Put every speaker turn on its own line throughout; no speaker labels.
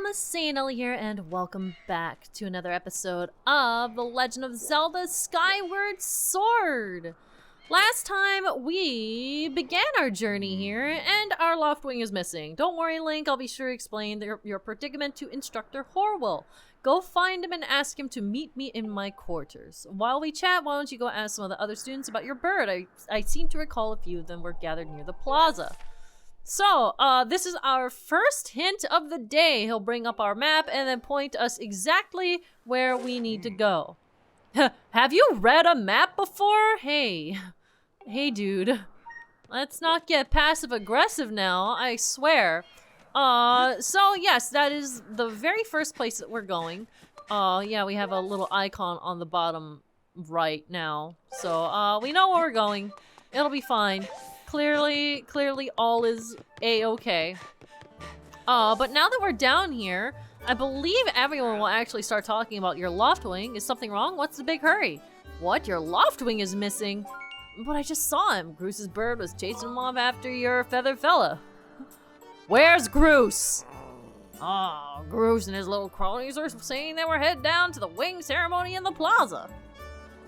MasaeAnela here, and welcome back to another episode of The Legend of Zelda Skyward Sword. Last time we began our journey here, and our Loft Wing is missing. Don't worry, Link, I'll be sure to explain your predicament to Instructor Horwell. Go find him and ask him to meet me in my quarters. While we chat, why don't you go ask some of the other students about your bird? I seem to recall a few of them were gathered near the plaza. So, this is our first hint of the day. He'll bring up our map and then point us exactly where we need to go. Have you read a map before? Hey, dude. Let's not get passive-aggressive now, I swear. So yes, that is the very first place that we're going. Yeah, we have a little icon on the bottom right now. So, we know where we're going. It'll be fine. Clearly all is a-okay. But now that we're down here, I believe everyone will actually start talking about your Loftwing. Is something wrong? What's the big hurry? What? Your Loftwing is missing? But I just saw him. Groose's bird was chasing him off after your feather fella. Where's Groose? Oh, Groose and his little cronies are saying they were headed down to the wing ceremony in the plaza.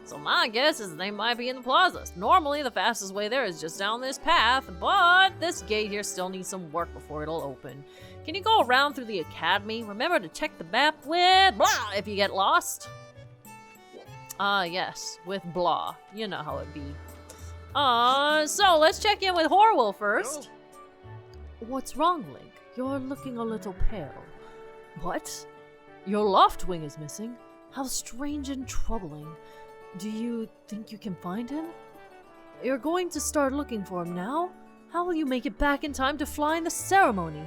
So my guess is they might be in the plaza. Normally, the fastest way there is just down this path, but this gate here still needs some work before it'll open. Can you go around through the academy? Remember to check the map with blah if you get lost. Yes, with blah. You know how it be. So let's check in with Horwell first. What's wrong, Link? You're looking a little pale. What? Your Loftwing is missing? How strange and troubling. Do you think you can find him? You're going to start looking for him now? How will you make it back in time to fly in the ceremony?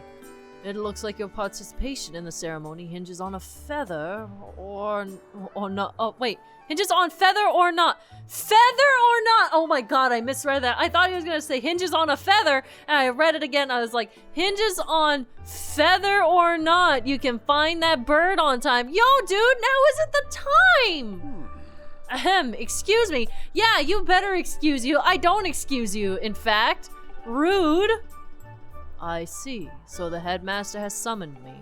It looks like your participation in the ceremony hinges on a feather or not. Oh, wait. Hinges on feather or not. Feather or not? Oh my god, I misread that. I thought he was going to say hinges on a feather, and I read it again. I was like, hinges on feather or not. You can find that bird on time. Yo, dude, now isn't the time. Ahem, excuse me. Yeah, you better excuse you. I don't excuse you, in fact. Rude. I see. So the headmaster has summoned me.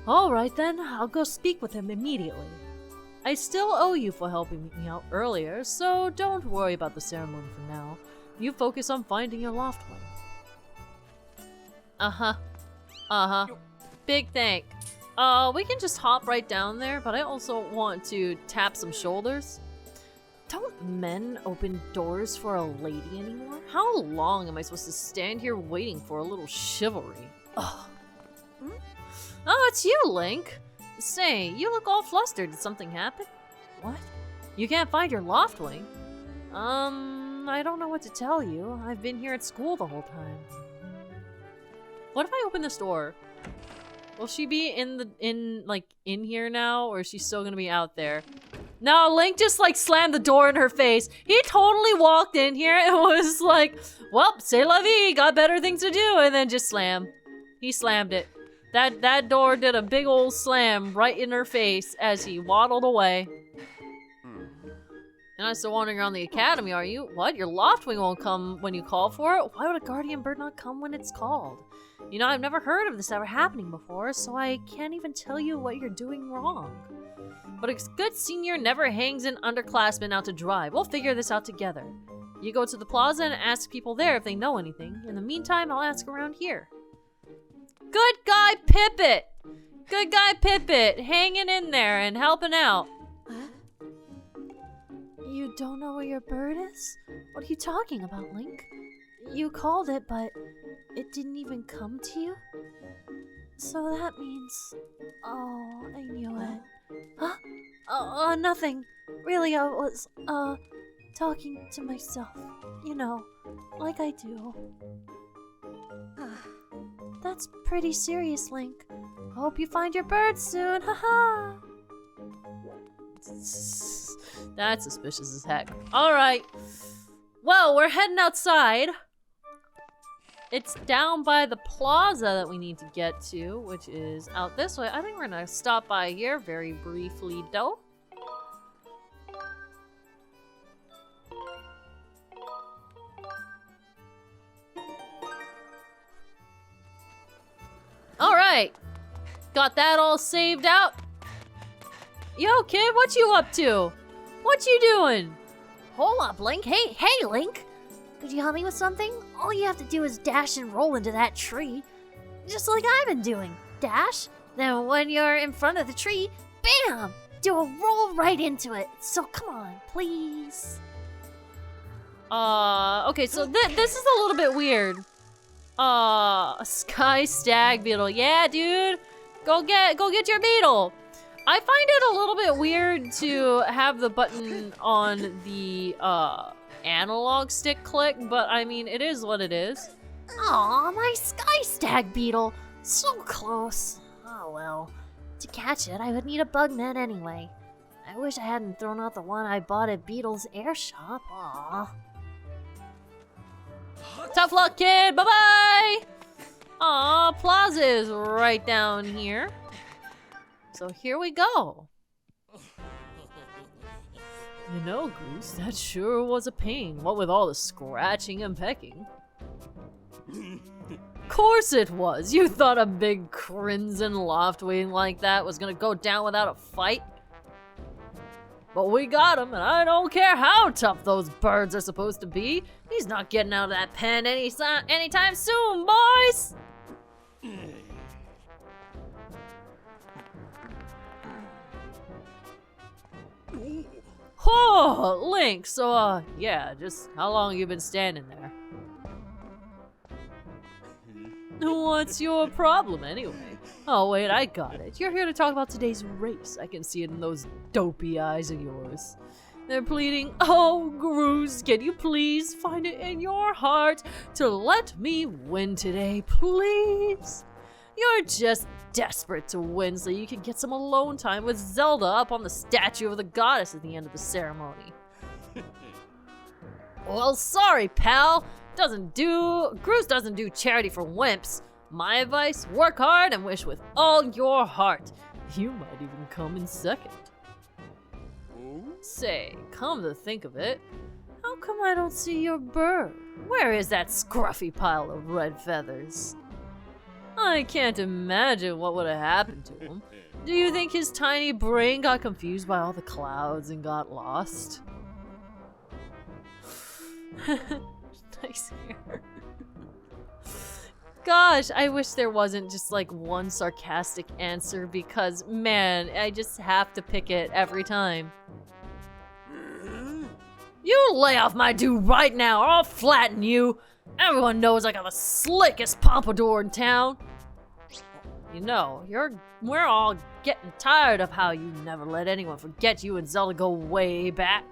Alright then, I'll go speak with him immediately. I still owe you for helping me out earlier, so don't worry about the ceremony for now. You focus on finding your Loftwing. Big thank. We can just hop right down there, but I also want to tap some shoulders. Don't men open doors for a lady anymore? How long am I supposed to stand here waiting for a little chivalry? Ugh. Oh, it's you, Link. Say, you look all flustered. Did something happen? What? You can't find your Loftwing? I don't know what to tell you. I've been here at school the whole time. What if I open this door? Will she be in here now, or is she still gonna be out there? No, Link just slammed the door in her face. He totally walked in here and was like, well, c'est la vie, got better things to do, and then just slam. He slammed it. That door did a big old slam right in her face as he waddled away. You're not still wandering around the academy, are you? What? Your Loftwing won't come when you call for it? Why would a guardian bird not come when it's called? You know, I've never heard of this ever happening before, so I can't even tell you what you're doing wrong. But a good senior never hangs an underclassman out to dry. We'll figure this out together. You go to the plaza and ask people there if they know anything. In the meantime, I'll ask around here. Good guy Pippet! Good guy Pippet, hanging in there and helping out. You don't know where your bird is? What are you talking about, Link? You called it, but it didn't even come to you? So that means... Oh, I knew it. Huh? Nothing. Really, I was, talking to myself. You know, like I do. That's pretty serious, Link. Hope you find your bird soon, haha! That's suspicious as heck. Alright. Well, we're heading outside. It's down by the plaza that we need to get to, which is out this way. I think we're gonna stop by here very briefly, though. Alright. Got that all saved out. Yo, kid, what you up to? What you doing?
Hold up, Link. Hey, Link. Could you help me with something? All you have to do is dash and roll into that tree. Just like I've been doing. Dash, then when you're in front of the tree, bam! Do a roll right into it. So come on, please.
Okay, so this is a little bit weird. Sky Stag Beetle. Yeah, dude. Go get your beetle. I find it a little bit weird to have the button on the analog stick click, but I mean, it is what it is.
Aw, my Sky Stag Beetle. So close. Oh well. To catch it, I would need a bug net anyway. I wish I hadn't thrown out the one I bought at Beetle's Air Shop. Aw.
Tough luck, kid. Bye-bye. Aw, Plaza is right down here. So here we go. You know, Groose, that sure was a pain, what with all the scratching and pecking. Course it was. You thought a big crimson Loft Wing like that was gonna go down without a fight? But we got him, and I don't care how tough those birds are supposed to be. He's not getting out of that pen anytime soon, boys! Oh, Link, so, yeah, just how long you been standing there? What's your problem, anyway? Oh, wait, I got it. You're here to talk about today's race. I can see it in those dopey eyes of yours. They're pleading, oh, Groose, can you please find it in your heart to let me win today, please? You're just desperate to win so you can get some alone time with Zelda up on the statue of the goddess at the end of the ceremony. Well, sorry, pal. Groose doesn't do charity for wimps. My advice, work hard and wish with all your heart. You might even come in second. Say, come to think of it, how come I don't see your bird? Where is that scruffy pile of red feathers? I can't imagine what would have happened to him. Do you think his tiny brain got confused by all the clouds and got lost? Nice hair. Gosh, I wish there wasn't just like one sarcastic answer because, man, I just have to pick it every time. You lay off my dude right now or I'll flatten you. Everyone knows I got the slickest pompadour in town. You know, we're all getting tired of how you never let anyone forget you and Zelda go way back.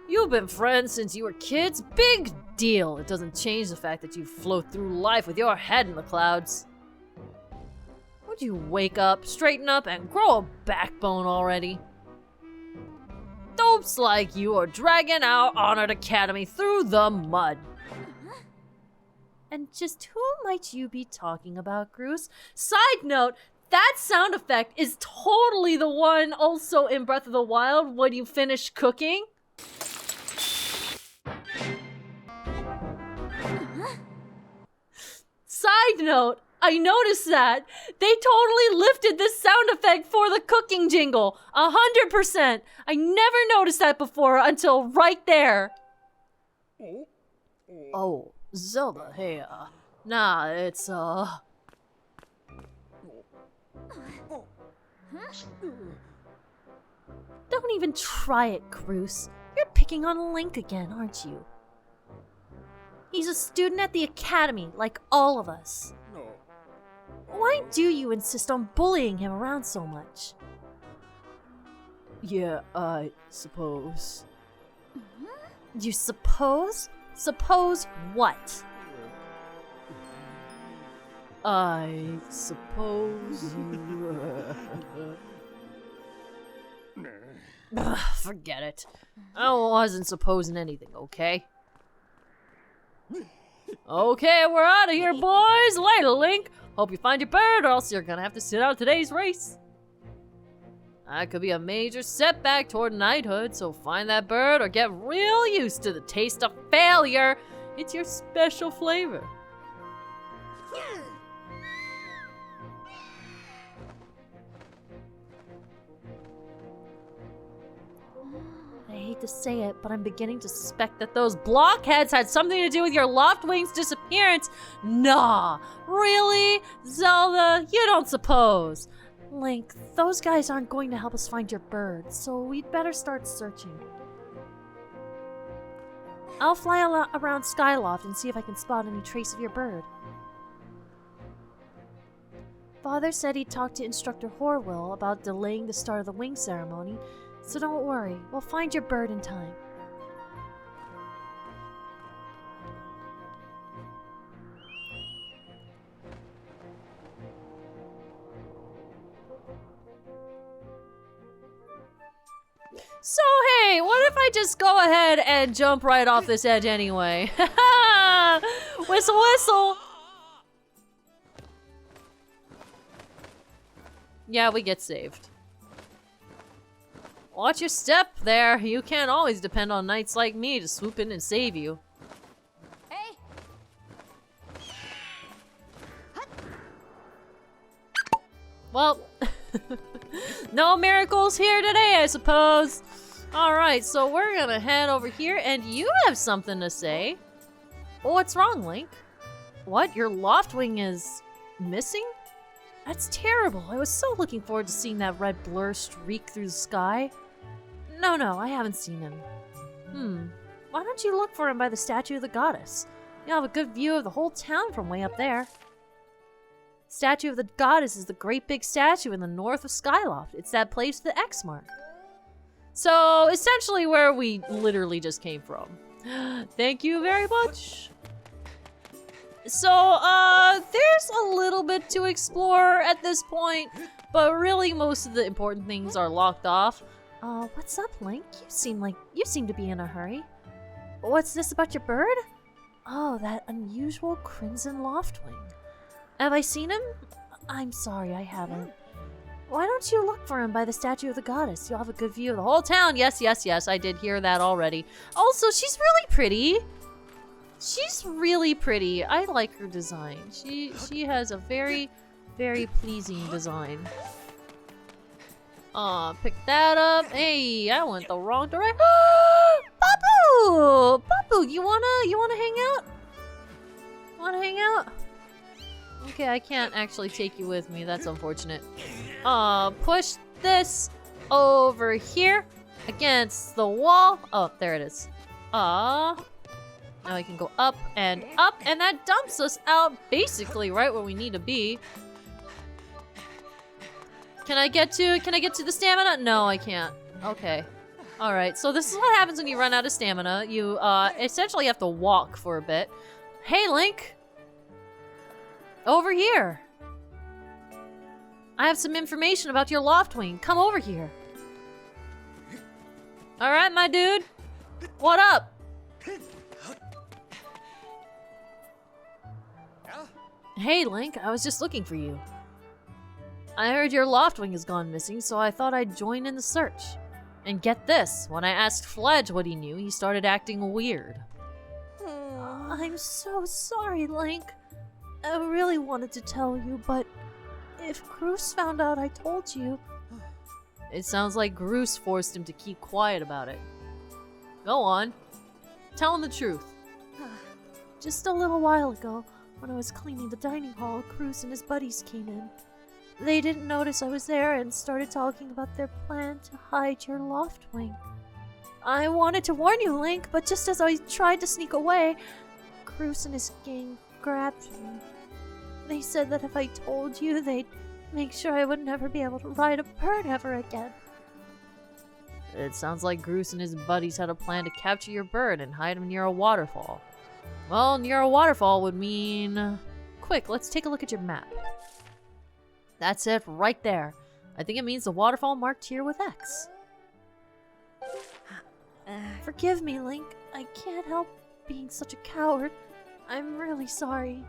You've been friends since you were kids. Big deal. It doesn't change the fact that you float through life with your head in the clouds. Would you wake up, straighten up, and grow a backbone already? Dopes like you are dragging our honored academy through the mud. And just who might you be talking about, Groose? Side note, that sound effect is totally the one also in Breath of the Wild when you finish cooking. Side note, I noticed that. They totally lifted this sound effect for the cooking jingle. 100%. I never noticed that before until right there. Oh, Zelda, hey, nah, it's, Don't even try it, Groose. You're picking on Link again, aren't you? He's a student at the academy, like all of us. Why do you insist on bullying him around so much? Yeah, I suppose. You suppose? Suppose what? I suppose you... Forget it. I wasn't supposing anything, okay? Okay, we're out of here, boys! Later, Link! Hope you find your bird, or else you're gonna have to sit out today's race. That could be a major setback toward knighthood, so find that bird or get real used to the taste of failure. It's your special flavor. hate to say it, but I'm beginning to suspect that those blockheads had something to do with your Loftwing's disappearance. Nah, really? Zelda, you don't suppose. Link, those guys aren't going to help us find your bird, so we'd better start searching. I'll fly around Skyloft and see if I can spot any trace of your bird. Father said he'd talked to Instructor Horwell about delaying the start of the wing ceremony, so don't worry, we'll find your bird in time. So hey, what if I just go ahead and jump right off this edge anyway? Whistle, whistle! Yeah, we get saved. Watch your step there. You can't always depend on knights like me to swoop in and save you.
Hey!
Well, no miracles here today, I suppose. Alright, so we're gonna head over here, and you have something to say. What's wrong, Link? What? Your Loftwing is missing? That's terrible. I was so looking forward to seeing that red blur streak through the sky. No, I haven't seen him. Why don't you look for him by the statue of the goddess? You'll have a good view of the whole town from way up there. Statue of the goddess is the great big statue in the north of Skyloft. It's that place with the X mark. So, essentially where we literally just came from. Thank you very much. So, there's a little bit to explore at this point, but really most of the important things are locked off. What's up, Link? You seem to be in a hurry. What's this about your bird? Oh, that unusual crimson Loftwing. Have I seen him? I'm sorry, I haven't. Why don't you look for him by the statue of the goddess? You'll have a good view of the whole town. Yes, I did hear that already. Also, she's really pretty. She's really pretty. I like her design. She has a very, very pleasing design. Pick that up. Hey, I went the wrong direction. Papu! Papu, you wanna hang out? Wanna hang out? Okay, I can't actually take you with me. That's unfortunate. Push this over here against the wall. Oh, there it is. Now we can go up, and that dumps us out basically right where we need to be. Can I get to the stamina? No, I can't. Okay. Alright, so this is what happens when you run out of stamina. You, essentially have to walk for a bit. Hey, Link! Over here! I have some information about your Loftwing. Come over here. Alright, my dude. What up? Hey, Link, I was just looking for you. I heard your Loftwing has gone missing, so I thought I'd join in the search. And get this, when I asked Fledge what he knew, he started acting weird. I'm so sorry, Link. I really wanted to tell you, but if Groose found out I told you... It sounds like Groose forced him to keep quiet about it. Go on. Tell him the truth. Just a little while ago, when I was cleaning the dining hall, Groose and his buddies came in. They didn't notice I was there and started talking about their plan to hide your Loftwing. I wanted to warn you, Link, but just as I tried to sneak away, Groose and his gang grabbed me. They said that if I told you, they'd make sure I would never be able to ride a bird ever again. It sounds like Groose and his buddies had a plan to capture your bird and hide him near a waterfall. Well, near a waterfall would mean... Quick, let's take a look at your map. That's it, right there. I think it means the waterfall marked here with X. Forgive me, Link. I can't help being such a coward. I'm really sorry.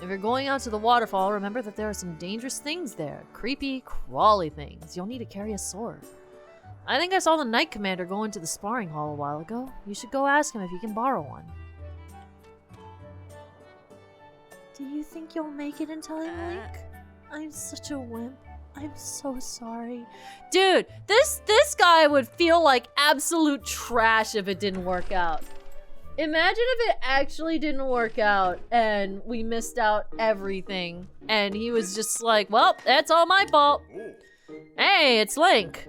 If you're going out to the waterfall, remember that there are some dangerous things there. Creepy, crawly things. You'll need to carry a sword. I think I saw the Knight Commander go into the sparring hall a while ago. You should go ask him if you can borrow one. Do you think you'll make it in time, Link? I'm such a wimp. I I'm so sorry. Dude, this guy would feel like absolute trash if it didn't work out. Imagine if it actually didn't work out and we missed out everything. And he was just like, well, that's all my fault. Hey, it's Link.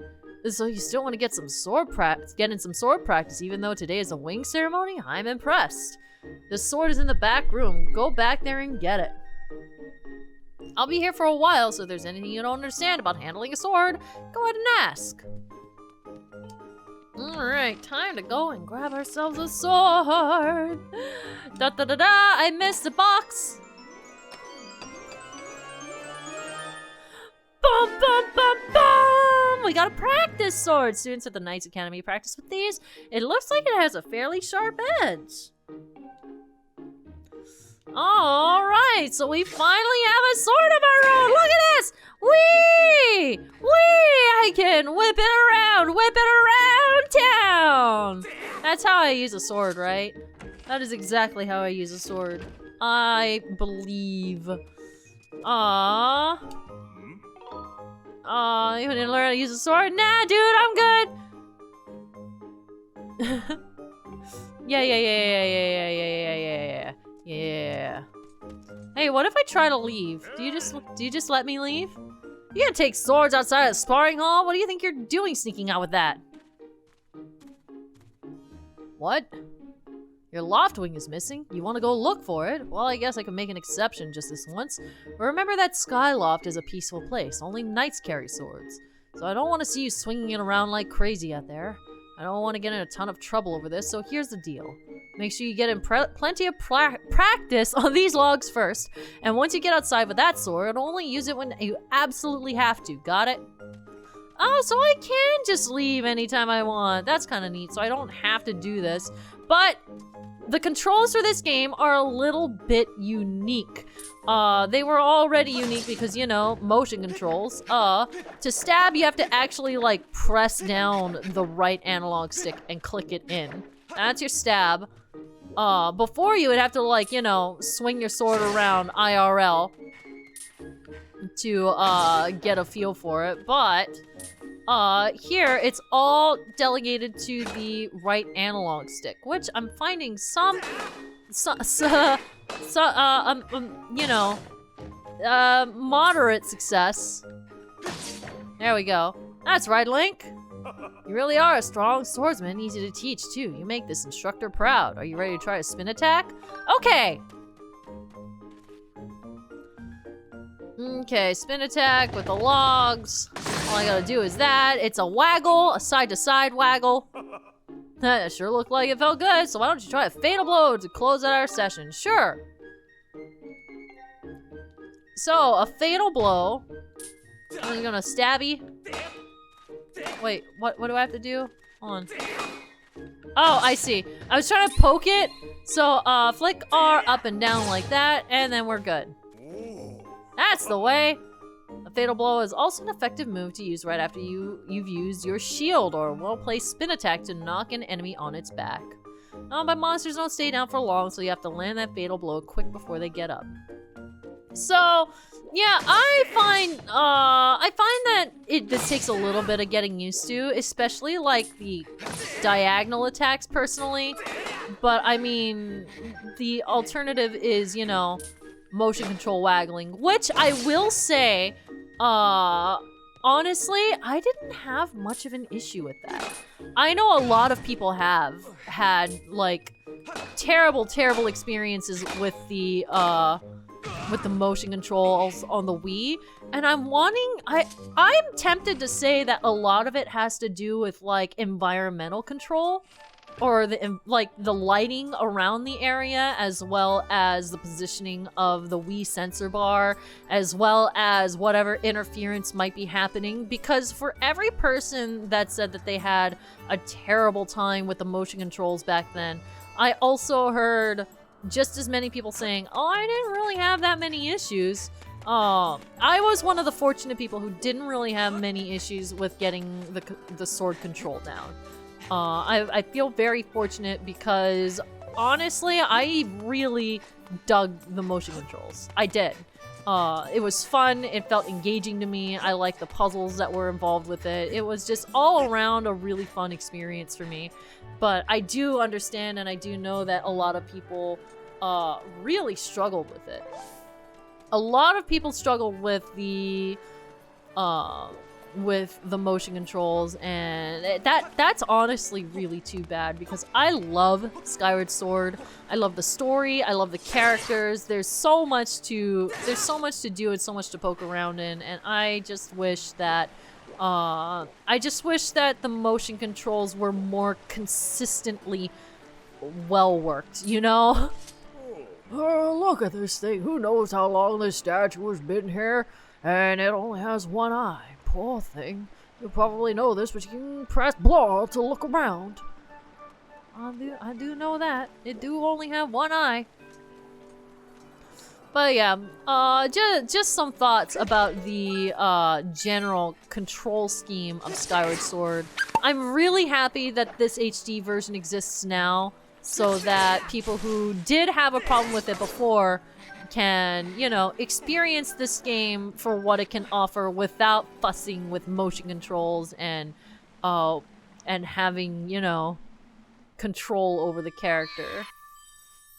So you still want to get some sword practice, get in some sword practice, even though today is a wing ceremony? I'm impressed. The sword is in the back room. Go back there and get it. I'll be here for a while, so if there's anything you don't understand about handling a sword, go ahead and ask. Alright, time to go and grab ourselves a sword. Da da da da, I missed the box. Bum bum bum bum! We got a practice sword. Students at the Knights Academy practice with these. It looks like it has a fairly sharp edge. Alright, so we finally have a sword of our own! Look at this! Whee! Whee! I can whip it around town! That's how I use a sword, right? That is exactly how I use a sword. I believe. Aww. Aw, you didn't learn how to use a sword? Nah, dude, I'm good! Yeah. Hey, what if I try to leave? Do you just let me leave? You gonna take swords outside of the sparring hall? What do you think you're doing sneaking out with that? What? Your Loft Wing is missing? You want to go look for it? Well, I guess I can make an exception just this once. But remember that Skyloft is a peaceful place. Only knights carry swords. So I don't want to see you swinging it around like crazy out there. I don't want to get in a ton of trouble over this, so here's the deal. Make sure you get in plenty of practice on these logs first, and once you get outside with that sword, only use it when you absolutely have to. Got it? Oh, so I can just leave anytime I want. That's kind of neat, so I don't have to do this. But the controls for this game are a little bit unique. They were already unique because, you know, motion controls. To stab, you have to actually, like, press down the right analog stick and click it in. That's your stab. Before you would have to, like, you know, swing your sword around IRL to, get a feel for it. But, here, it's all delegated to the right analog stick, which I'm finding you know, moderate success. There we go. That's right, Link. You really are a strong swordsman, easy to teach too. You make this instructor proud. Are you ready to try a spin attack? Okay. Okay, spin attack with the logs. All I gotta do is that. It's a waggle, a side-to-side waggle. That sure looked like it felt good, so why don't you try a fatal blow to close out our session? Sure. So, a fatal blow. I'm gonna stabby. Wait, what do I have to do? Hold on. Oh, I see. I was trying to poke it. So, flick R up and down like that, and then we're good. That's the way. A fatal blow is also an effective move to use right after you've used your shield or well-placed spin attack to knock an enemy on its back. But monsters don't stay down for long, so you have to land that fatal blow quick before they get up. So, yeah, I find that this takes a little bit of getting used to, especially like the diagonal attacks personally. But I mean, the alternative is, you know, motion control waggling, which I will say, honestly, I didn't have much of an issue with that. I know a lot of people have had like terrible experiences with the motion controls on the Wii, and I'm tempted to say that a lot of it has to do with like environmental control, or the lighting around the area, as well as the positioning of the Wii sensor bar, as well as whatever interference might be happening. Because for every person that said that they had a terrible time with the motion controls back then, I also heard just as many people saying, oh, I didn't really have that many issues. I was one of the fortunate people who didn't really have many issues with getting the sword control down. I feel very fortunate because honestly, I really dug the motion controls. I did. It was fun, it felt engaging to me, I liked the puzzles that were involved with it. It was just all around a really fun experience for me. But I do understand and I do know that a lot of people really struggled with it. A lot of people struggled with the motion controls, and that's honestly really too bad because I love Skyward Sword. I love the story, I love the characters. There's so much to do and so much to poke around in, and I just wish that the motion controls were more consistently well worked, you know?
Look at this thing. Who knows how long this statue has been here? And it only has one eye. Poor thing. You probably know this, but you can press blah to look around.
I do know that. It do only have one eye. But yeah, just some thoughts about the general control scheme of Skyward Sword. I'm really happy that this HD version exists now, so that people who did have a problem with it before can, you know, experience this game for what it can offer without fussing with motion controls and having, you know, control over the character.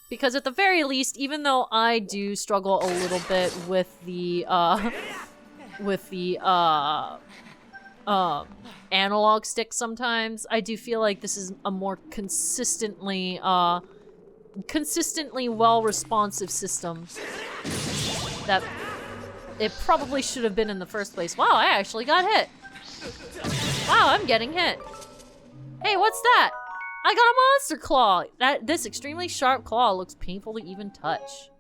Because at the very least, even though I do struggle a little bit with the analog stick sometimes, I do feel like this is a more consistently well responsive system that it probably should have been in the first place. Wow, I actually got hit. Wow, I'm getting hit. Hey, what's that? I got a monster claw. This extremely sharp claw looks painful to even touch.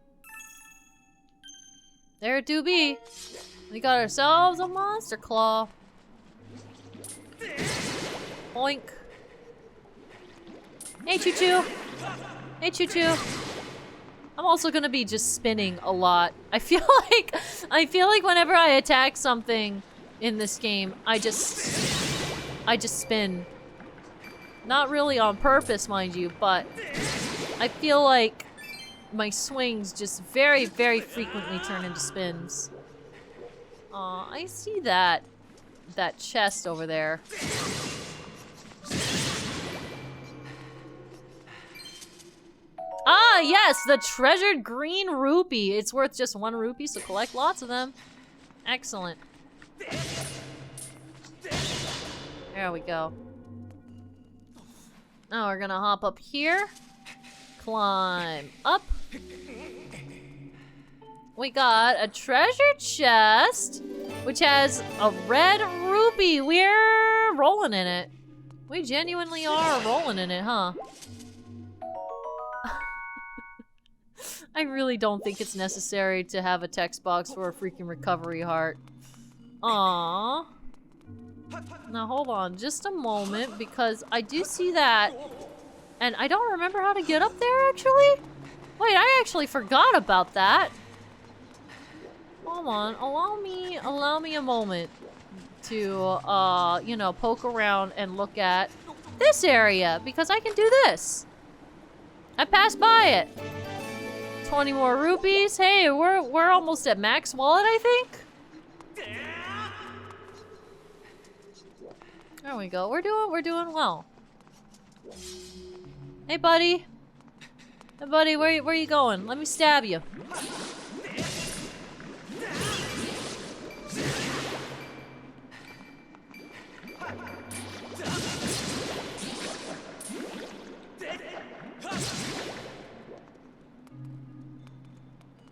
There it do be. We got ourselves a monster claw. Oink. Hey, Choo Choo. Hey, Choo Choo. I'm also gonna be just spinning a lot. I feel like whenever I attack something in this game, I just spin. Not really on purpose, mind you, but I feel like my swings just very, very frequently turn into spins. I see that chest over there. Ah, yes, the treasured green rupee. It's worth just 1 rupee, so collect lots of them. Excellent. There we go. Now we're gonna hop up here. Climb up. We got a treasure chest, which has a red rupee. We're rolling in it. We genuinely are rolling in it, huh? I really don't think it's necessary to have a text box for a freaking recovery heart. Aww. Now hold on just a moment, because I do see that, and I don't remember how to get up there, actually? Wait, I actually forgot about that. Hold on, allow me a moment to, you know, poke around and look at this area, because I can do this. I passed by it. 20 more rupees. Hey, we're almost at max wallet, I think. There we go. We're doing well. Hey, buddy. Hey, buddy, where you going? Let me stab you.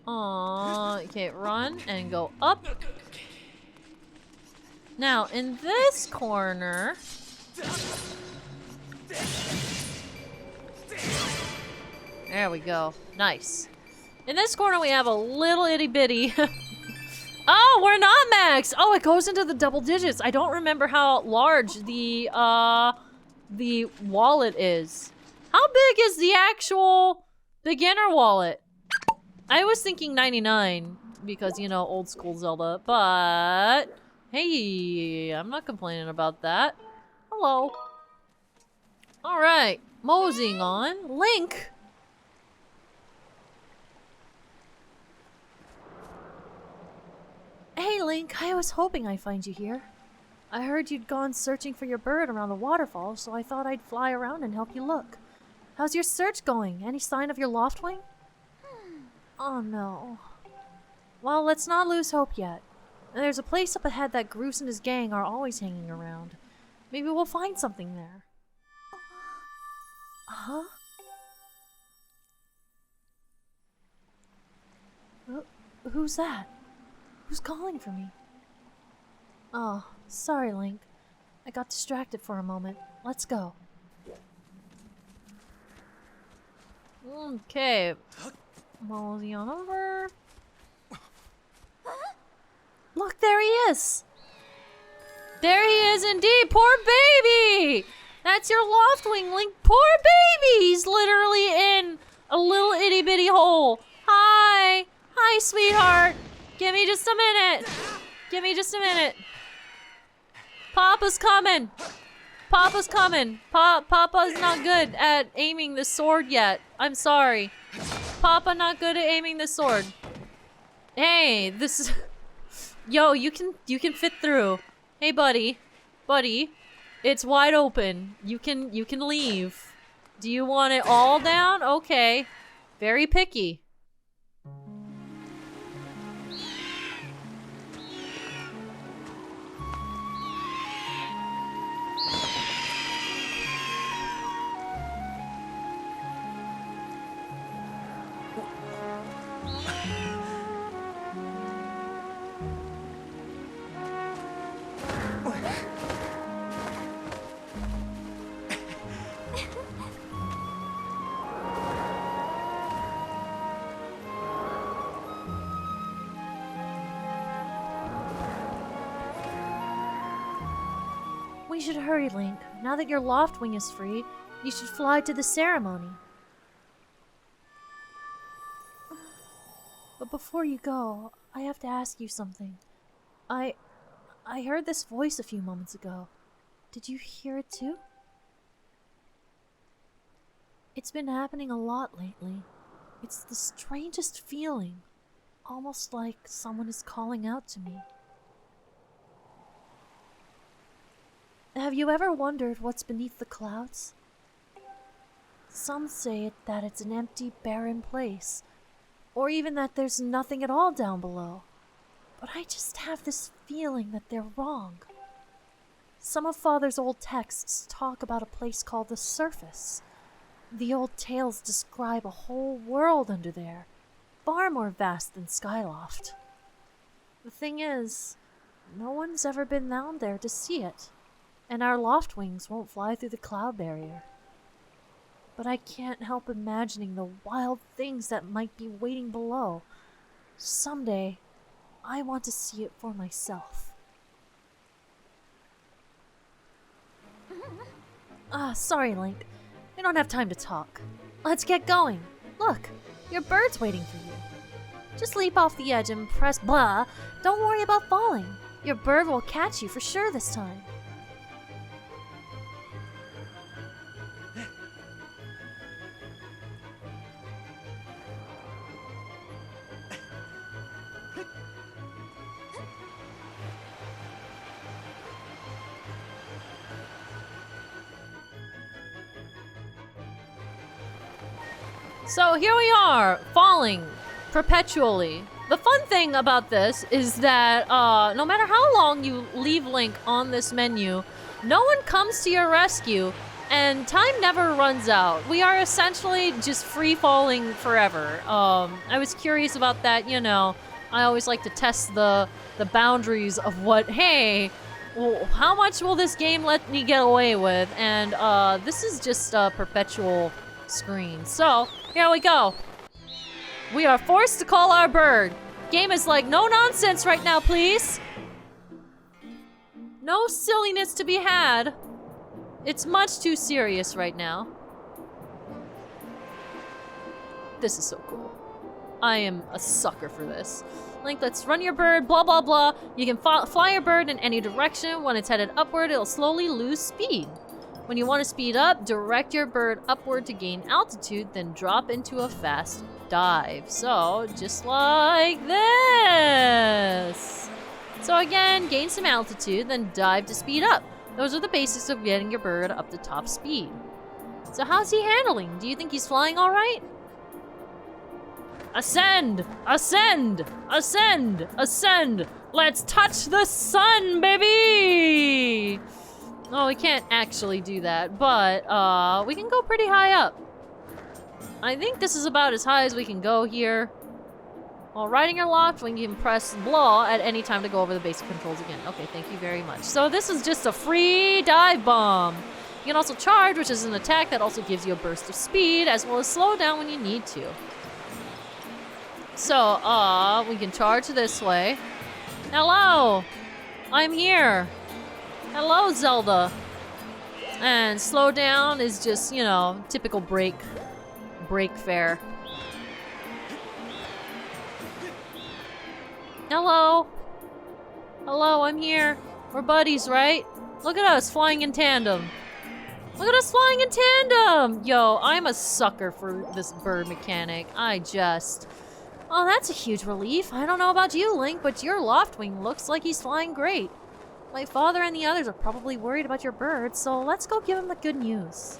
Aww, okay, run and go up. Now, in this corner... There we go. Nice. In this corner, we have a little itty bitty... Oh, we're not max! Oh, it goes into the double digits. I don't remember how large the wallet is. How big is the actual beginner wallet? I was thinking 99 because, you know, old school Zelda, but hey, I'm not complaining about that. Hello. All right, moseying on. Link,
Link, I was hoping I'd find you here. I heard you'd gone searching for your bird around the waterfall, so I thought I'd fly around and help you look. How's your search going? Any sign of your Loftwing? Oh no. Well, let's not lose hope yet. There's a place up ahead that Groose and his gang are always hanging around. Maybe we'll find something there. Huh? Who's that? Who's calling for me? Oh, sorry, Link. I got distracted for a moment. Let's go.
Okay. Mosey on over.
Look, there he is!
There he is indeed! Poor baby! That's your Loftwing, Link. Poor baby! He's literally in a little itty bitty hole. Hi! Hi, sweetheart! Give me just a minute! Give me just a minute! Papa's coming! Papa's coming! Papa's not good at aiming the sword yet. I'm sorry. Papa not good at aiming the sword. Hey, this is... Yo, you can fit through. Hey, buddy. Buddy. It's wide open. You can leave. Do you want it all down? Okay. Very picky.
We should hurry, Link. Now that your Loftwing is free, you should fly to the ceremony. But before you go, I have to ask you something. I heard this voice a few moments ago. Did you hear it too? It's been happening a lot lately. It's the strangest feeling. Almost like someone is calling out to me. Have you ever wondered what's beneath the clouds? Some say that it's an empty, barren place, or even that there's nothing at all down below. But I just have this feeling that they're wrong. Some of Father's old texts talk about a place called the Surface. The old tales describe a whole world under there, far more vast than Skyloft. The thing is, no one's ever been down there to see it. And our Loftwings won't fly through the cloud barrier. But I can't help imagining the wild things that might be waiting below. Someday, I want to see it for myself. Sorry, Link. We don't have time to talk. Let's get going. Look, your bird's waiting for you. Just leap off the edge and press blah. Don't worry about falling. Your bird will catch you for sure this time.
So here we are, falling perpetually. The fun thing about this is that no matter how long you leave Link on this menu, no one comes to your rescue, and time never runs out. We are essentially just free falling forever. I was curious about that, you know. I always like to test the boundaries of what, hey, well, how much will this game let me get away with? And this is just a perpetual screen. So, here we go. We are forced to call our bird. Game is like, no nonsense right now, please. No silliness to be had. It's much too serious right now. This is so cool. I am a sucker for this. Link, let's run your bird, blah, blah, blah. You can fly your bird in any direction. When it's headed upward, it'll slowly lose speed. When you want to speed up, direct your bird upward to gain altitude, then drop into a fast dive. So, just like this. So again, gain some altitude, then dive to speed up. Those are the basics of getting your bird up to top speed. So how's he handling? Do you think he's flying all right? Ascend! Ascend! Ascend! Ascend! Let's touch the sun, baby! Oh, we can't actually do that, but we can go pretty high up. I think this is about as high as we can go here. While riding your Loftwing, you can press blah at any time to go over the basic controls again. Okay, thank you very much. So this is just a free dive bomb. You can also charge, which is an attack that also gives you a burst of speed, as well as slow down when you need to. So, we can charge this way. Hello! I'm here. Hello, Zelda. And slow down is just, you know, typical break fare. Hello. Hello, I'm here. We're buddies, right? Look at us flying in tandem. Look at us flying in tandem! Yo, I'm a sucker for this bird mechanic. Oh, that's a huge relief. I don't know about you, Link, but your Loftwing looks like he's flying great. My father and the others are probably worried about your bird, so let's go give him the good news.